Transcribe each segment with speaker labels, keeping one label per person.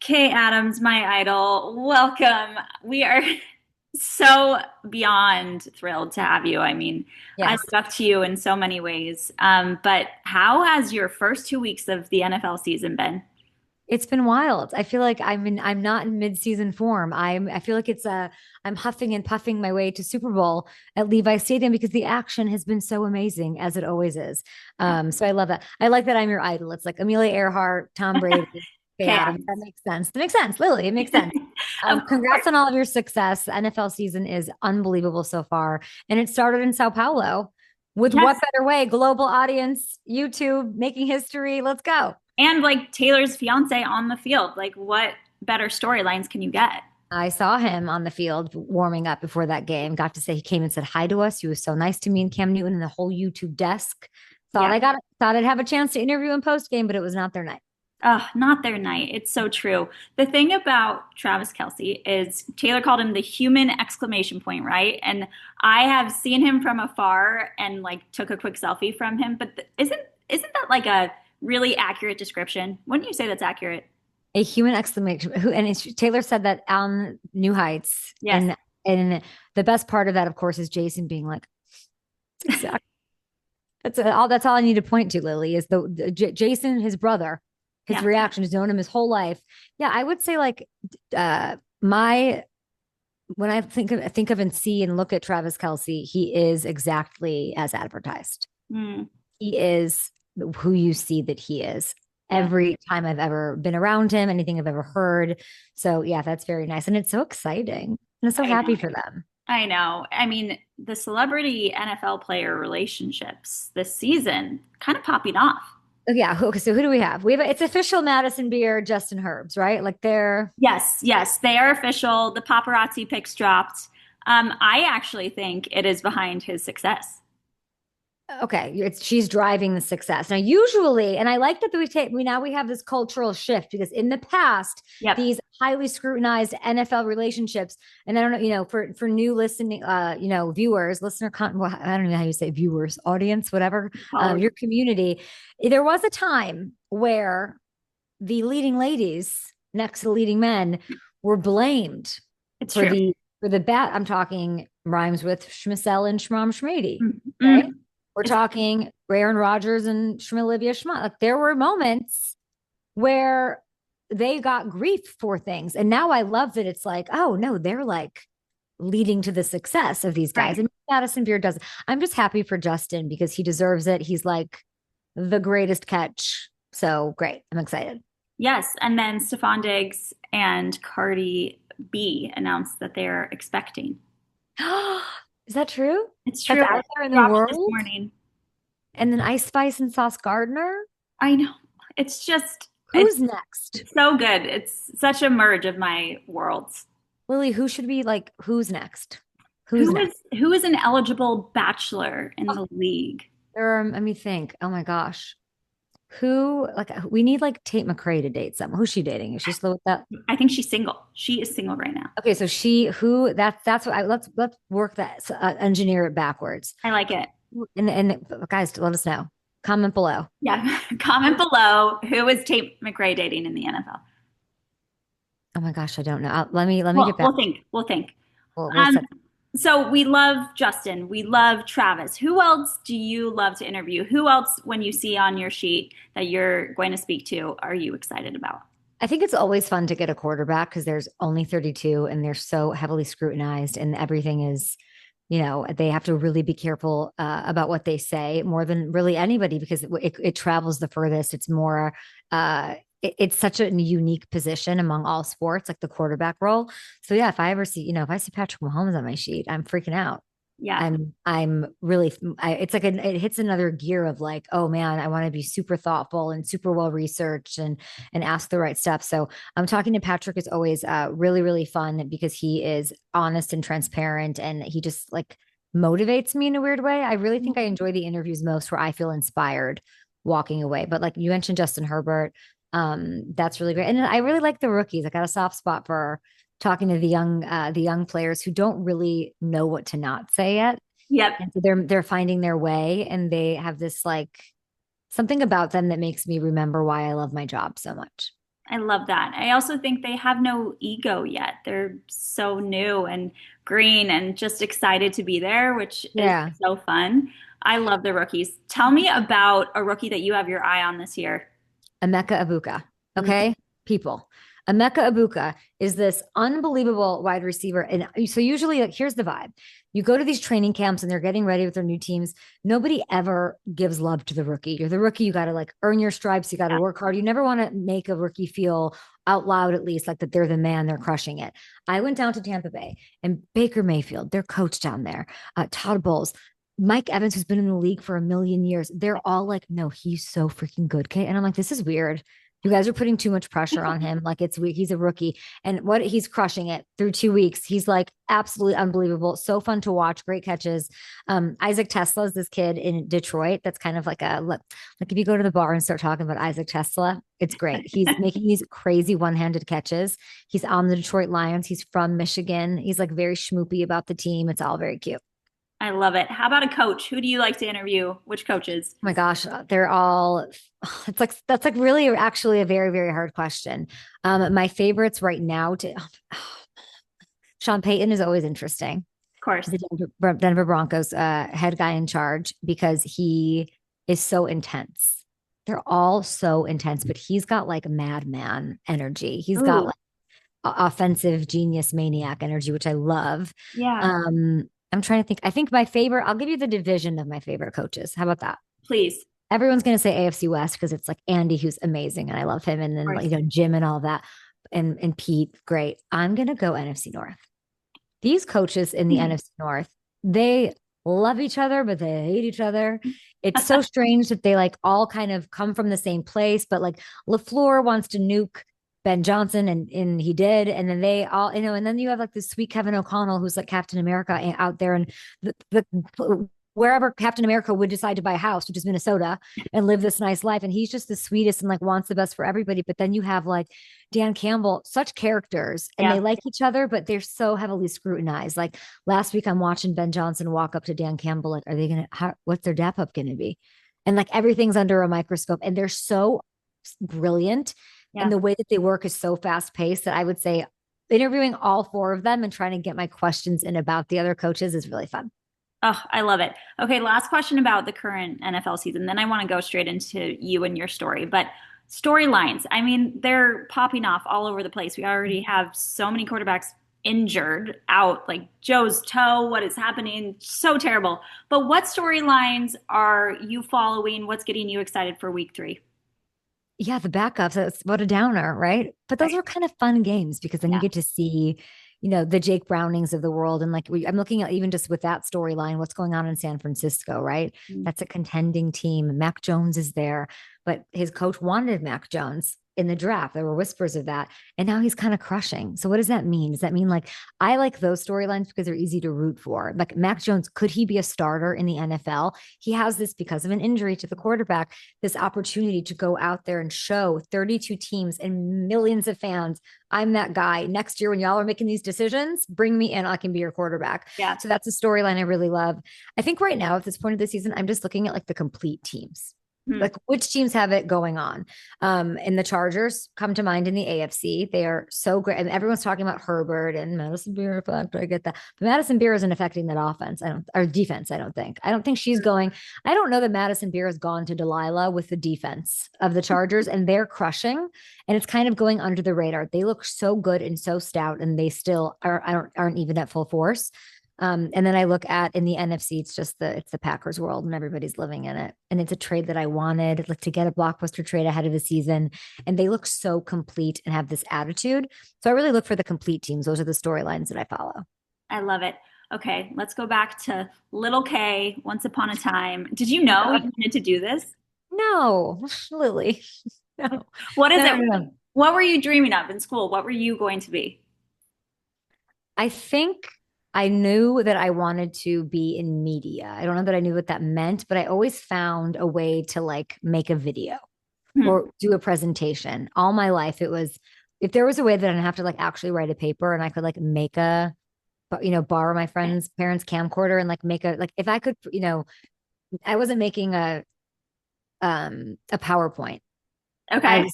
Speaker 1: Kay Adams, my idol, welcome. We are so beyond thrilled to have you. I mean, I
Speaker 2: Yes,
Speaker 1: look up to you in so many ways. But how has your first 2 weeks of the NFL season been?
Speaker 2: it's been wild. I feel like I'm not in mid-season form. I feel like I'm huffing and puffing my way to Super Bowl at Levi Stadium because the action has been so amazing as it always is. So I love that. I like that I'm your idol. It's like Amelia Earhart, Tom Brady, Kay
Speaker 1: Kay
Speaker 2: Adams. That
Speaker 1: Adams.
Speaker 2: makes sense. That makes sense, Lily. It makes sense.
Speaker 1: Of course.
Speaker 2: Congrats on all of your success. The NFL season is unbelievable so far, and it started in Sao Paulo. With
Speaker 1: Yes.
Speaker 2: what better way? Global audience, YouTube, making history. Let's go.
Speaker 1: And like Taylor's fiance on the field. Like, what better storylines can you get?
Speaker 2: I saw him on the field warming up before that game. Got to say he came and said hi to us. He was so nice to me and Cam Newton and the whole YouTube desk.
Speaker 1: Yeah.
Speaker 2: Thought I'd have a chance to interview him post game, but it was not their night.
Speaker 1: Not their night. It's so true. The thing about Travis Kelce is Taylor called him the human exclamation point, right? And I have seen him from afar and like took a quick selfie from him. But isn't that like a really accurate description? Wouldn't you say that's accurate?
Speaker 2: A human exclamation. Taylor said that on New Heights,
Speaker 1: Yes.
Speaker 2: and the best part of that, of course, is Jason being like, "That's exactly that's all I need to point to." Lily is Jason, his brother, his
Speaker 1: Yeah.
Speaker 2: reaction. Has known him his whole life. Yeah, I would say like my when I think of and see and look at Travis Kelce, he is exactly as advertised.
Speaker 1: Mm,
Speaker 2: He is who you see that he is.
Speaker 1: yeah.
Speaker 2: Every time I've ever been around him, anything I've ever heard. So yeah, that's very nice. And it's so exciting. And I'm so
Speaker 1: I
Speaker 2: happy
Speaker 1: know.
Speaker 2: for them.
Speaker 1: I know. I mean, the celebrity NFL player relationships this season kind of popping off.
Speaker 2: Oh, yeah. Okay. So who do we have? It's official Madison Beer, Justin Herbs, right? Like they're
Speaker 1: Yes, yes, they are official. The paparazzi pics dropped. I actually think it is behind his success.
Speaker 2: okay. She's driving the success. Now, usually, and I like that we have this cultural shift because in the past,
Speaker 1: Yep.
Speaker 2: these highly scrutinized NFL relationships, and I don't know, for new listening, viewers, well, I don't know how you say viewers, audience, whatever,
Speaker 1: Followers.
Speaker 2: your community. There was a time where the leading ladies next to the leading men were blamed
Speaker 1: It's
Speaker 2: for
Speaker 1: true.
Speaker 2: the bat. I'm talking rhymes with Schmissel and Schmom Schmady. Okay.
Speaker 1: Mm-hmm.
Speaker 2: We're
Speaker 1: It's
Speaker 2: talking Aaron Rodgers and Schmilivia Schmott. Like there were moments where they got grief for things. And now I love that it's like, oh no, they're like leading to the success of these guys.
Speaker 1: right.
Speaker 2: And Madison Beard does. I'm just happy for Justin because he deserves it. He's like the greatest catch. So great. I'm excited.
Speaker 1: Yes, and then Stephon Diggs and Cardi B announced that they're expecting.
Speaker 2: Is that true?
Speaker 1: It's
Speaker 2: That's
Speaker 1: true.
Speaker 2: out
Speaker 1: It
Speaker 2: there in the
Speaker 1: dropped this
Speaker 2: world.
Speaker 1: morning.
Speaker 2: And then Ice Spice and Sauce Gardner.
Speaker 1: I know. It's just,
Speaker 2: Who's next?
Speaker 1: it's so good. It's such a merge of my worlds.
Speaker 2: Lily, who should be like, who's next? Who's next?
Speaker 1: Who is an eligible bachelor in
Speaker 2: Oh,
Speaker 1: the league?
Speaker 2: let me think. Oh my gosh. We need like Tate McRae to date someone. Who's she dating? Is she still with that?
Speaker 1: I think she's single. She is single right now.
Speaker 2: Okay, so that's what let's work that, engineer it backwards.
Speaker 1: I like it.
Speaker 2: And guys, let us know. Comment below.
Speaker 1: Yeah. Comment below who is Tate McRae dating in the NFL.
Speaker 2: Oh my gosh, I don't know. Let me
Speaker 1: Well,
Speaker 2: get back.
Speaker 1: we'll think. We'll think.
Speaker 2: We'll
Speaker 1: Um,
Speaker 2: set.
Speaker 1: so we love Justin. We love Travis. Who else do you love to interview? Who else, when you see on your sheet that you're going to speak to, are you excited about?
Speaker 2: I think it's always fun to get a quarterback because there's only 32 and they're so heavily scrutinized and everything is, they have to really be careful about what they say more than really anybody because it travels the furthest. It's more, it's such a unique position among all sports, like the quarterback role. So yeah, if I see Patrick Mahomes on my sheet, I'm freaking out.
Speaker 1: Yeah.
Speaker 2: I'm really it's like it hits another gear of like, oh man, I want to be super thoughtful and super well researched and ask the right stuff. So I'm talking to Patrick is always really really fun because he is honest and transparent and he just like motivates me in a weird way. I really think I enjoy the interviews most where I feel inspired walking away. But like you mentioned Justin Herbert, that's really great. And I really like the rookies. I got a soft spot for talking to the young players who don't really know what to not say yet.
Speaker 1: Yep.
Speaker 2: And so they're finding their way and they have this like something about them that makes me remember why I love my job so much.
Speaker 1: I love that. I also think they have no ego yet. They're so new and green and just excited to be there, which is
Speaker 2: Yeah.
Speaker 1: so fun. I love the rookies. Tell me about a rookie that you have your eye on this year.
Speaker 2: Emeka Ibuka.
Speaker 1: Mm,
Speaker 2: Okay, people. Emeka Ibuka is this unbelievable wide receiver. And so usually, like, here's the vibe. You go to these training camps and they're getting ready with their new teams. Nobody ever gives love to the rookie. You're the rookie. You got to like earn your stripes. You got to
Speaker 1: yeah,
Speaker 2: work hard. You never want to make a rookie feel out loud, at least, like that they're the man, they're crushing it. I went down to Tampa Bay and Baker Mayfield, their coach down there, Todd Bowles, Mike Evans, who's been in the league for a million years, they're all like, no, he's so freaking good, Kate. And I'm like, this is weird. You guys are putting too much pressure on him. Like it's weak. He's a rookie. And what he's crushing it through 2 weeks. He's like absolutely unbelievable. So fun to watch. Great catches. Isaac Tesla is this kid in Detroit. That's kind of like if you go to the bar and start talking about Isaac Tesla, it's great. He's making these crazy one-handed catches. He's on the Detroit Lions. He's from Michigan. He's like very schmoopy about the team. It's all very cute.
Speaker 1: I love it. How about a coach? Who do you like to interview? Which coaches?
Speaker 2: Oh my gosh, they're all it's like that's like really actually a very, very hard question. My favorites right now to Sean Payton is always interesting.
Speaker 1: Of course.
Speaker 2: The Denver Broncos head guy in charge because he is so intense. They're all so intense, but he's got like madman energy. He's got
Speaker 1: Ooh,
Speaker 2: like offensive genius maniac energy, which I love.
Speaker 1: yeah,
Speaker 2: I'm trying to think. I think my favorite, I'll give you the division of my favorite coaches. How about that?
Speaker 1: please.
Speaker 2: Everyone's going to say AFC West because it's like Andy, who's amazing, and I love him, and
Speaker 1: Of
Speaker 2: then
Speaker 1: course.
Speaker 2: Jim and all that, and Pete, great. I'm going to go NFC North. These coaches in the NFC North, they love each other, but they hate each other. It's so strange that they like all kind of come from the same place, but like LaFleur wants to nuke Ben Johnson and he did. And then they all, and then you have like this sweet Kevin O'Connell who's like Captain America out there and the wherever Captain America would decide to buy a house, which is Minnesota, and live this nice life. And he's just the sweetest and like wants the best for everybody. But then you have like Dan Campbell, such characters, and
Speaker 1: Yeah.
Speaker 2: they like each other, but they're so heavily scrutinized. Like last week, I'm watching Ben Johnson walk up to Dan Campbell, like, are they gonna? What's their dap up gonna be? And like everything's under a microscope, and they're so brilliant, and
Speaker 1: Yeah.
Speaker 2: the way that they work is so fast paced that I would say interviewing all four of them and trying to get my questions in about the other coaches is really fun.
Speaker 1: Oh, I love it. Okay, last question about the current NFL season. Then I want to go straight into you and your story. But storylines, I mean, they're popping off all over the place. We already have so many quarterbacks injured, out, like Joe's toe, what is happening? So terrible. But what storylines are you following? What's getting you excited for week 3?
Speaker 2: Yeah, the backups, that's what a downer, right? But those
Speaker 1: Right.
Speaker 2: are kind of fun games because then you
Speaker 1: Yeah.
Speaker 2: get to see, the Jake Brownings of the world. And like I'm looking at even just with that storyline, what's going on in San Francisco, right?
Speaker 1: Mm.
Speaker 2: That's a contending team. Mac Jones is there, but his coach wanted Mac Jones in the draft. There were whispers of that. And now he's kind of crushing. So what does that mean? Does that mean like I like those storylines because they're easy to root for? Like Mac Jones, could he be a starter in the NFL? He has this because of an injury to the quarterback, this opportunity to go out there and show 32 teams and millions of fans, I'm that guy. Next year, when y'all are making these decisions, bring me in. I can be your quarterback.
Speaker 1: Yeah.
Speaker 2: So that's a storyline I really love. I think right now, at this point of the season, I'm just looking at like the complete teams.
Speaker 1: Hmm.
Speaker 2: Like which teams have it going on. And the Chargers come to mind in the AFC. They are so great. And everyone's talking about Herbert and Madison Beer effect. I get that. But Madison Beer isn't affecting that offense. Or defense, I don't think. I don't think she's going. I don't know that Madison Beer has gone to Delilah with the defense of the Chargers, and they're crushing. And it's kind of going under the radar. They look so good and so stout, and they still aren't even at full force. And then I look at in the NFC, it's the Packers world and everybody's living in it. And it's a trade that I wanted like to get a blockbuster trade ahead of the season. And they look so complete and have this attitude. So I really look for the complete teams. Those are the storylines that I follow.
Speaker 1: I love it. Okay, let's go back to little K, once upon a time. Did you know you wanted to do this?
Speaker 2: No, Lily. No,
Speaker 1: What is
Speaker 2: no,
Speaker 1: it?
Speaker 2: no, no.
Speaker 1: What were you dreaming of in school? What were you going to be?
Speaker 2: I think I knew that I wanted to be in media. I don't know that I knew what that meant, but I always found a way to like make a video
Speaker 1: Hmm.
Speaker 2: or do a presentation. All my life, it was if there was a way that I didn't have to like actually write a paper and I could like make borrow my friend's parents' camcorder and like make like if I could, I wasn't making a PowerPoint.
Speaker 1: Okay.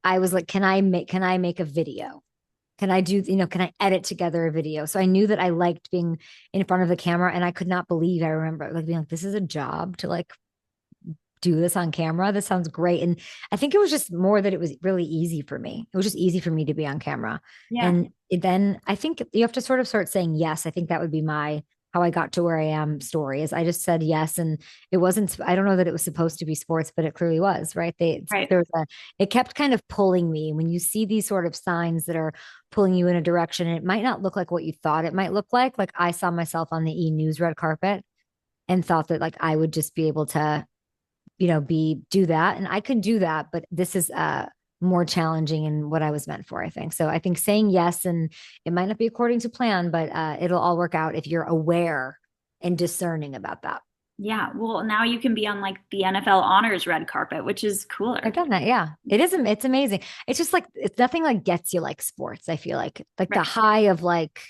Speaker 2: I was like, can I make a video? Can I do, can I edit together a video? So I knew that I liked being in front of the camera, and I could not believe, I remember like being like, this is a job to like do this on camera. This sounds great. And I think it was just more that it was really easy for me. It was just easy for me to be on camera.
Speaker 1: Yeah.
Speaker 2: And then I think you have to sort of start saying yes. I think that would be my how I got to where I am story is I just said yes. And it wasn't, I don't know that it was supposed to be sports, but it clearly was, right?
Speaker 1: Right.
Speaker 2: There was it kept kind of pulling me when you see these sort of signs that are pulling you in a direction. And it might not look like what you thought it might look like. Like I saw myself on the News red carpet and thought that like I would just be able to do that. And I could do that, but this is more challenging in what I was meant for, I think. So I think saying yes, and it might not be according to plan, but it'll all work out if you're aware and discerning about that.
Speaker 1: Yeah. Well, now you can be on like the NFL honors red carpet, which is
Speaker 2: I've
Speaker 1: cooler.
Speaker 2: done that. Yeah. It is. It's amazing. It's just like, it's nothing like gets you like sports. I feel like the
Speaker 1: Right.
Speaker 2: high of like,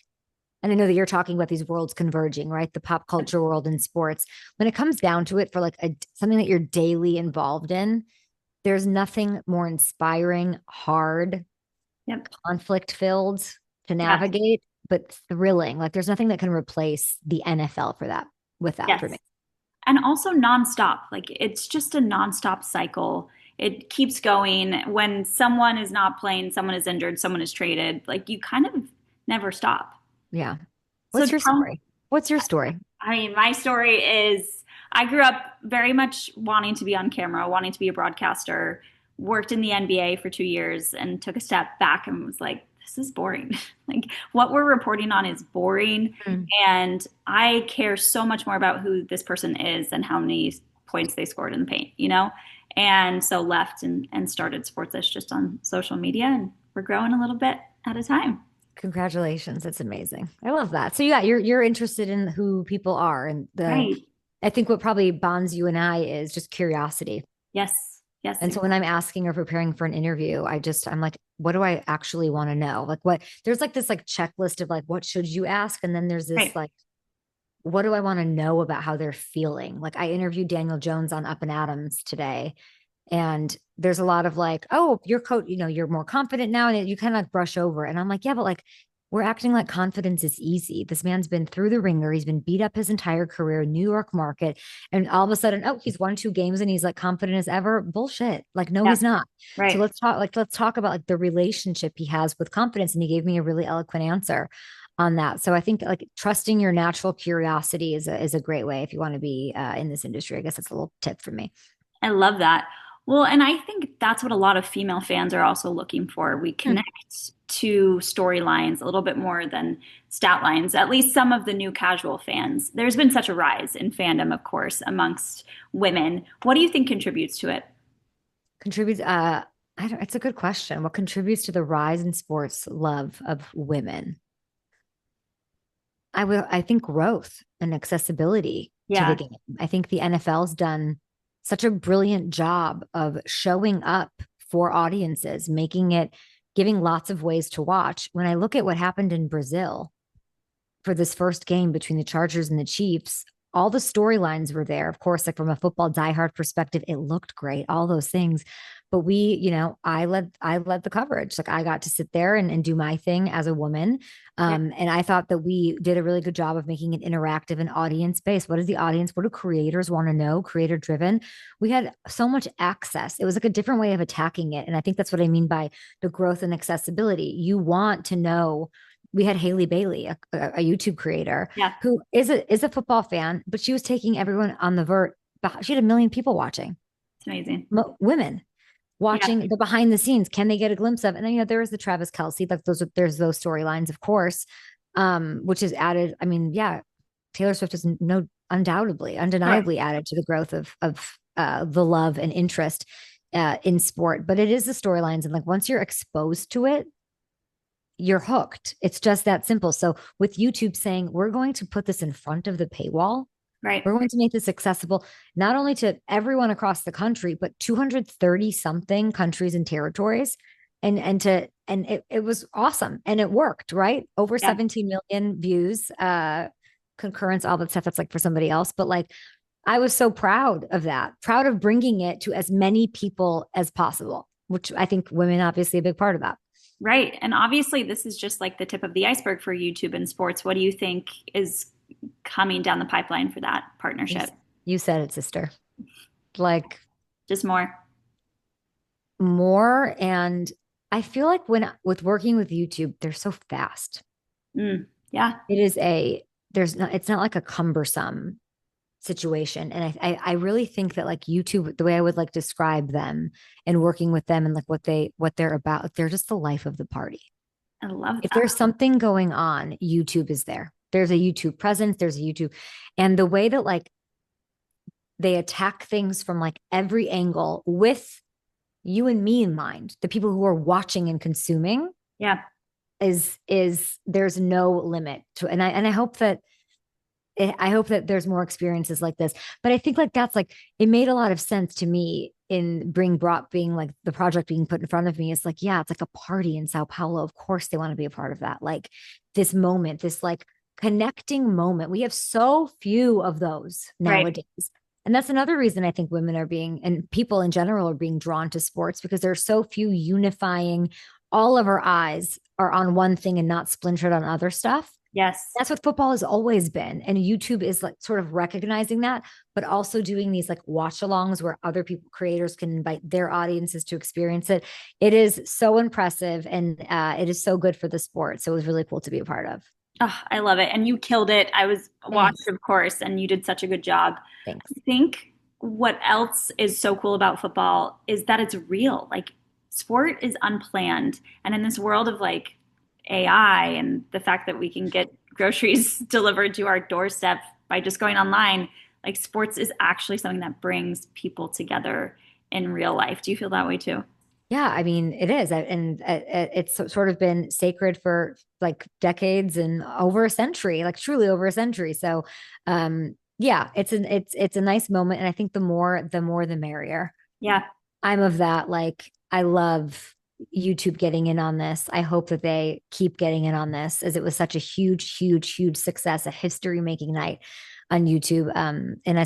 Speaker 2: and I know that you're talking about these worlds converging, right? The pop culture world and sports. When it comes down to it for like something that you're daily involved in, there's nothing more inspiring, hard,
Speaker 1: Yep.
Speaker 2: conflict filled to
Speaker 1: Yes.
Speaker 2: navigate, but thrilling. Like there's nothing that can replace the NFL for that, with that for me.
Speaker 1: Yes. And also nonstop. Like it's just a nonstop cycle. It keeps going. When someone is not playing, someone is injured, someone is traded. Like you kind of never stop.
Speaker 2: Yeah.
Speaker 1: So
Speaker 2: What's your
Speaker 1: tell,
Speaker 2: story? What's your story?
Speaker 1: I mean, my story is I grew up very much wanting to be on camera, wanting to be a broadcaster, worked in the NBA for 2 years and took a step back and was like, this is boring. Like what we're reporting on is boring.
Speaker 2: Mm.
Speaker 1: And I care so much more about who this person is than how many points they scored in the paint, you know? And so left and started Sportsish just on social media, and we're growing a little bit at a time.
Speaker 2: Congratulations. That's amazing. I love that. So yeah, you're interested in who people are, and the
Speaker 1: Right.
Speaker 2: I think what probably bonds you and I is just curiosity.
Speaker 1: Yes. Yes.
Speaker 2: And so when I'm asking or preparing for an interview, I'm like, what do I actually want to know? Like what there's like this like checklist of like what should you ask? And then there's this
Speaker 1: Right.
Speaker 2: like, what do I want to know about how they're feeling? Like I interviewed Daniel Jones on Up and Adams today. And there's a lot of like, oh, your coach, you're more confident now. And you kind of like brush over. And I'm like, yeah, but like we're acting like confidence is easy. This man's been through the ringer. He's been beat up his entire career, New York market. And all of a sudden, oh, he's won 2 games and he's like confident as ever. Bullshit. Like, no,
Speaker 1: Yeah.
Speaker 2: he's not. So
Speaker 1: Right.
Speaker 2: let's talk about like the relationship he has with confidence. And he gave me a really eloquent answer on that. So I think like trusting your natural curiosity is a great way if you want to be in this industry. I guess that's a little tip for me.
Speaker 1: I love that. Well, and I think that's what a lot of female fans are also looking for. We
Speaker 2: Hmm.
Speaker 1: connect to storylines a little bit more than stat lines, at least some of the new casual fans. There's been such a rise in fandom, of course, amongst women. What do you think contributes to it?
Speaker 2: Contributes I don't, it's a good question. What contributes to the rise in sports love of women? I think growth and accessibility to the
Speaker 1: Yeah.
Speaker 2: game. I think the NFL's done such a brilliant job of showing up for audiences, making it giving lots of ways to watch. When I look at what happened in Brazil for this first game between the Chargers and the Chiefs, all the storylines were there. Of course, like from a football diehard perspective, it looked great, all those things. But I led the coverage. Like I got to sit there and do my thing as a woman.
Speaker 1: Yeah.
Speaker 2: And I thought that we did a really good job of making it interactive and audience based. What is the audience? What do creators want to know? Creator driven. We had so much access. It was like a different way of attacking it. And I think that's what I mean by the growth and accessibility. You want to know we had Haley Bailey, a YouTube creator
Speaker 1: Yeah.
Speaker 2: who is a football fan, but she was taking everyone on the vert. She had 1 million people watching,
Speaker 1: It's amazing.
Speaker 2: women
Speaker 1: Yeah.
Speaker 2: watching the behind the scenes. Can they get a glimpse of? And then there was the Travis Kelsey, like there's those storylines, of course, which is added. I mean, yeah, Taylor Swift is no undoubtedly,
Speaker 1: Sure.
Speaker 2: undeniably added to the growth of the love and interest in sport. But it is the storylines, and like once you're exposed to it, you're hooked. It's just that simple. So with YouTube saying, we're going to put this in front of the paywall,
Speaker 1: Right.
Speaker 2: we're going to make this accessible not only to everyone across the country, but 230 something countries and territories. It was awesome. And it worked, right? Over
Speaker 1: Yeah.
Speaker 2: 17 million views, concurrence, all that stuff that's like for somebody else. But like I was so proud of that, proud of bringing it to as many people as possible. which I think women obviously a big part of that.
Speaker 1: Right. And obviously, this is just like the tip of the iceberg for YouTube and sports. What do you think is coming down the pipeline for that
Speaker 2: You,
Speaker 1: partnership?
Speaker 2: you said it, sister. Like
Speaker 1: Just more.
Speaker 2: more. And I feel like when with working with YouTube, they're so fast.
Speaker 1: Yeah.
Speaker 2: It is a, there's not, it's not like a cumbersome situation. And I really think that like YouTube, the way I would like describe them and working with them and like what they're about, they're just the life of the party.
Speaker 1: I love
Speaker 2: If
Speaker 1: that.
Speaker 2: there's something going on, YouTube is there. There's a YouTube presence, there's a YouTube. And the way that like they attack things from like every angle with you and me in mind, the people who are watching and consuming
Speaker 1: Yeah.
Speaker 2: is there's no limit to, and I hope that I hope that there's more experiences like this. But I think like that's like it made a lot of sense to me in bring brought being like the project being put in front of me. It's like, yeah, it's like a party in Sao Paulo. Of course they want to be a part of that. Like this moment, this like connecting moment. We have so few of those
Speaker 1: Right.
Speaker 2: nowadays. And that's another reason I think women are being and people in general are being drawn to sports because there's so few unifying. All of our eyes are on one thing and not splintered on other stuff.
Speaker 1: Yes.
Speaker 2: That's what football has always been. And YouTube is like sort of recognizing that, but also doing these like watch alongs where other people, creators can invite their audiences to experience it. It is so impressive and it is so good for the sport. So it was really cool to be a part of.
Speaker 1: Oh, I love it. And you killed it. I was watched,
Speaker 2: Thanks.
Speaker 1: of course, and you did such a good job.
Speaker 2: Thanks.
Speaker 1: I think what else is so cool about football is that it's real. Like sport is unplanned. And in this world of like AI and the fact that we can get groceries delivered to our doorstep by just going online, like sports is actually something that brings people together in real life. Do you feel that way too?
Speaker 2: Yeah, I mean, it is. And it's sort of been sacred for like decades and over a century, like truly over a century. So, yeah, it's a nice moment. And I think the more, the merrier.
Speaker 1: Yeah.
Speaker 2: I'm of that. Like, I love YouTube getting in on this. I hope that they keep getting in on this as it was such a huge, huge, huge success, a history making night on YouTube.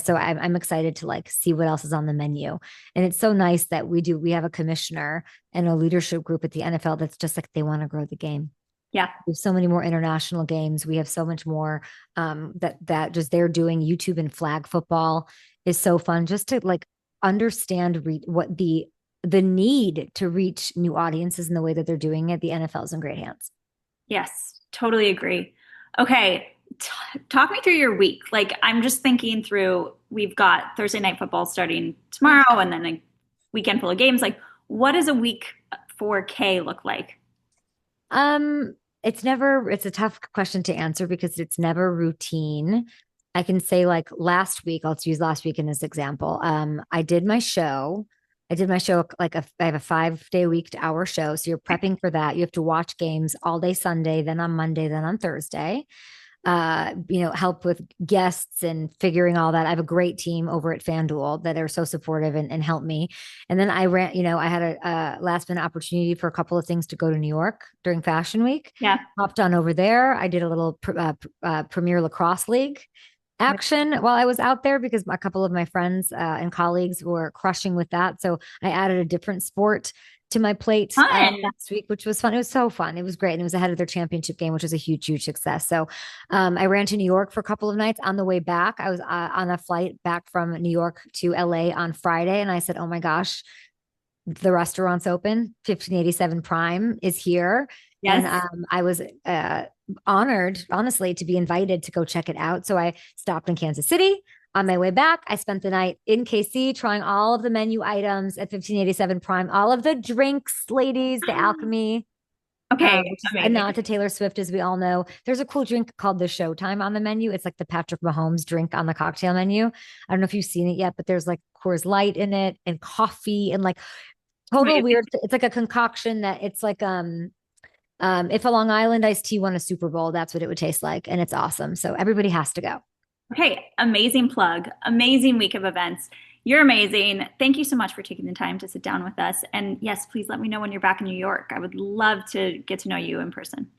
Speaker 2: So I'm excited to like see what else is on the menu. And it's so nice that we have a commissioner and a leadership group at the NFL that's just like they want to grow the game.
Speaker 1: Yeah.
Speaker 2: We have so many more international games. We have so much more that just they're doing. YouTube and flag football is so fun just to like understand what the need to reach new audiences in the way that they're doing it. The NFL's in great hands.
Speaker 1: Yes, totally agree. Okay, talk me through your week. Like, I'm just thinking through, we've got Thursday night football starting tomorrow and then a weekend full of games. Like, what does a week for Kay look like?
Speaker 2: Um, it's a tough question to answer because it's never routine. I can say like last week, I'll use last week in this example. I did my show. I did my show like I have a 5 day week hour show. So you're prepping for that. You have to watch games all day Sunday, then on Monday, then on Thursday. Help with guests and figuring all that. I have a great team over at FanDuel that are so supportive and help me. And then I ran, I had a last minute opportunity for a couple of things to go to New York during Fashion Week.
Speaker 1: Yeah.
Speaker 2: Hopped on over there. I did a little Premier Lacrosse League action while I was out there because a couple of my friends and colleagues were crushing with that. So I added a different sport to my plate
Speaker 1: Fun.
Speaker 2: last week, which was fun. It was so fun. It was great. And it was ahead of their championship game, which was a huge, huge success. So I ran to New York for a couple of nights. On the way back, I was on a flight back from New York to LA on Friday. And I said, oh my gosh, the restaurant's open. 1587 Prime is here. And
Speaker 1: Yes.
Speaker 2: I was honored, honestly, to be invited to go check it out. So I stopped in Kansas City. On my way back, I spent the night in KC trying all of the menu items at 1587 Prime, all of the drinks, ladies, the alchemy,
Speaker 1: Okay,
Speaker 2: which is a
Speaker 1: amazing.
Speaker 2: nod to Taylor Swift, as we all know. There's a cool drink called the Showtime on the menu. It's like the Patrick Mahomes drink on the cocktail menu. I don't know if you've seen it yet, but there's like Coors Light in it and coffee and like total
Speaker 1: Amazing.
Speaker 2: weird. It's like a concoction that it's like if a Long Island iced tea won a Super Bowl, that's what it would taste like, and it's awesome. So everybody has to go.
Speaker 1: Okay, amazing plug. Amazing week of events. You're amazing. Thank you so much for taking the time to sit down with us. And yes, please let me know when you're back in New York. I would love to get to know you in person.